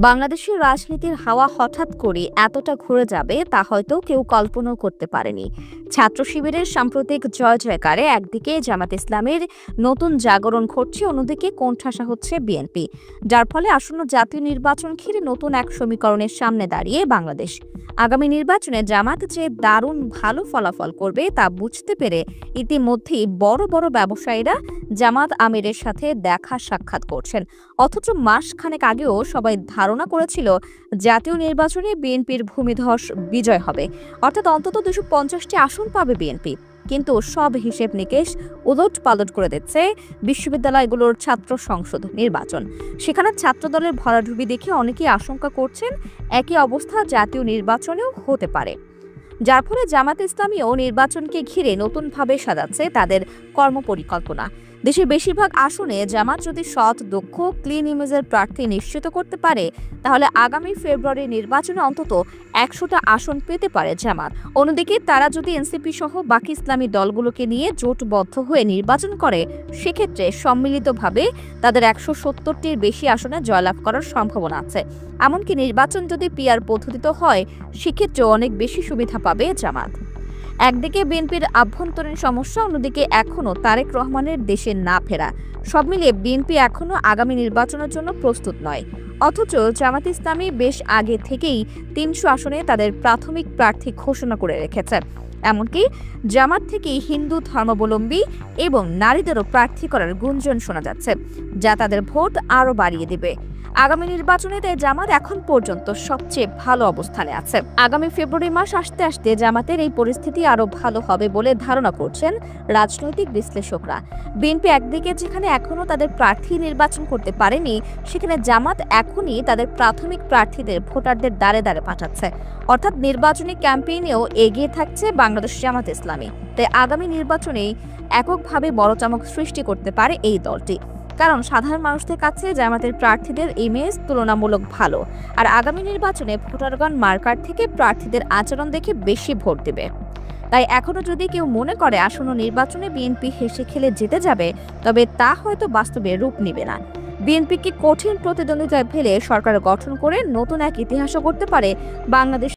বাংলাদেশের রাজনীতির হাওয়া হঠাৎ করে এতটা ঘুরে যাবে তা হয়তো কেউ কল্পনাও করতে পারেনি। ছাত্র শিবিরের সাম্প্রতিক জয় জয়কারে একদিকে জামাত ইসলামের নতুন জাগরণ ঘটছে, অন্যদিকে কোণঠাসা হচ্ছে বিএনপি, যার ফলে আসন্ন জাতীয় নির্বাচন ঘিরে নতুন এক সমীকরণের সামনে দাঁড়িয়ে বাংলাদেশ। আগামী নির্বাচনে জামাত যে দারুণ ভালো ফলাফল করবে তা বুঝতে পেরে ইতিমধ্যেই বড় বড় ব্যবসায়ীরা জামাত আমিরের সাথে দেখা সাক্ষাৎ করছেন। অথচ মাস খানেক আগেও সবাই ধারণা করেছিল জাতীয় নির্বাচনে বিএনপির ভূমিধস বিজয় হবে, অর্থাৎ অন্তত 250টি আসন পাবে বিএনপি। কিন্তু সব হিসেব নিকেশ উলট পালট করে দিচ্ছে বিশ্ববিদ্যালয়গুলোর ছাত্র সংসদ নির্বাচন। সেখানে ছাত্রদলের ভরাডুবি দেখে অনেকেই আশঙ্কা করছেন একই অবস্থা জাতীয় নির্বাচনেও হতে পারে, যার ফলে জামাত ইসলামীও নির্বাচনকে ঘিরে নতুনভাবে সাজাচ্ছে তাদের কর্মপরিকল্পনা। দেশের বেশিরভাগ আসনে জামাত যদি সৎ, দক্ষ, ক্লিন ইমেজের প্রার্থী নিশ্চিত করতে পারে, তাহলে আগামী ফেব্রুয়ারি নির্বাচনে অন্তত 100টা আসন পেতে পারে জামাত। অন্যদিকে তারা যদি এনসিপি সহ বাকি ইসলামী দলগুলোকে নিয়ে জোটবদ্ধ হয়ে নির্বাচন করে, সেক্ষেত্রে সম্মিলিতভাবে তাদের 170টির বেশি আসনে জয়লাভ করার সম্ভাবনা আছে। এমনকি নির্বাচন যদি পিআর পদ্ধতিতে হয়, সেক্ষেত্রেও অনেক বেশি সুবিধা পাবে জামাত। একদিকে বিএনপির আভ্যন্তরীণ সমস্যা, অন্যদিকে এখনও তারেক রহমানের দেশে না ফেরা, সব মিলিয়ে বিএনপি এখনও আগামী নির্বাচনের জন্য প্রস্তুত নয়। অথচ জামাত ইসলামী বেশ আগে থেকেই 300 আসনে তাদের প্রাথমিক প্রার্থী ঘোষণা করে রেখেছে। এমনকি জামাত থেকেই হিন্দু ধর্মাবলম্বী এবং নারীদেরও প্রার্থী করার গুঞ্জন শোনা যাচ্ছে, যা তাদের ভোট আরও বাড়িয়ে দেবে। আগামী নির্বাচনে তাই জামাত এখন পর্যন্ত সবচেয়ে ভালো অবস্থানে আছে। আগামী ফেব্রুয়ারি মাস আসতে আসতে জামাতের এই পরিস্থিতি আরও ভালো হবে বলে ধারণা করছেন রাজনৈতিক বিশ্লেষকরা। বিএনপি একদিকে যেখানে এখনও তাদের প্রার্থী নির্বাচন করতে পারেনি, সেখানে জামাত এখনই তাদের প্রাথমিক প্রার্থীদের ভোটারদের দ্বারে দ্বারে পাঠাচ্ছে, অর্থাৎ নির্বাচনী ক্যাম্পেইনেও এগিয়ে থাকছে বাংলাদেশ জামাত ইসলামী। তাই আগামী নির্বাচনেই এককভাবে বড় চমক সৃষ্টি করতে পারে এই দলটি, কারণ সাধারণ মানুষদের কাছে জামাতের প্রার্থীদের ইমেজ তুলনামূলক ভালো, আর আগামী নির্বাচনে ভোটারগণ মার্কার থেকে প্রার্থীদের আচরণ দেখে বেশি ভোট দেবে। তাই এখনো যদি কেউ মনে করে আসন্ন নির্বাচনে বিএনপি হেসে খেলে জিতে যাবে, তবে তা হয়তো বাস্তবে রূপ নেবে না। বিএনপিকে কঠিন প্রতিদ্বন্দ্বিতায় ফেলে সরকার গঠন করে নতুন এক ইতিহাসও করতে পারে বাংলাদেশ।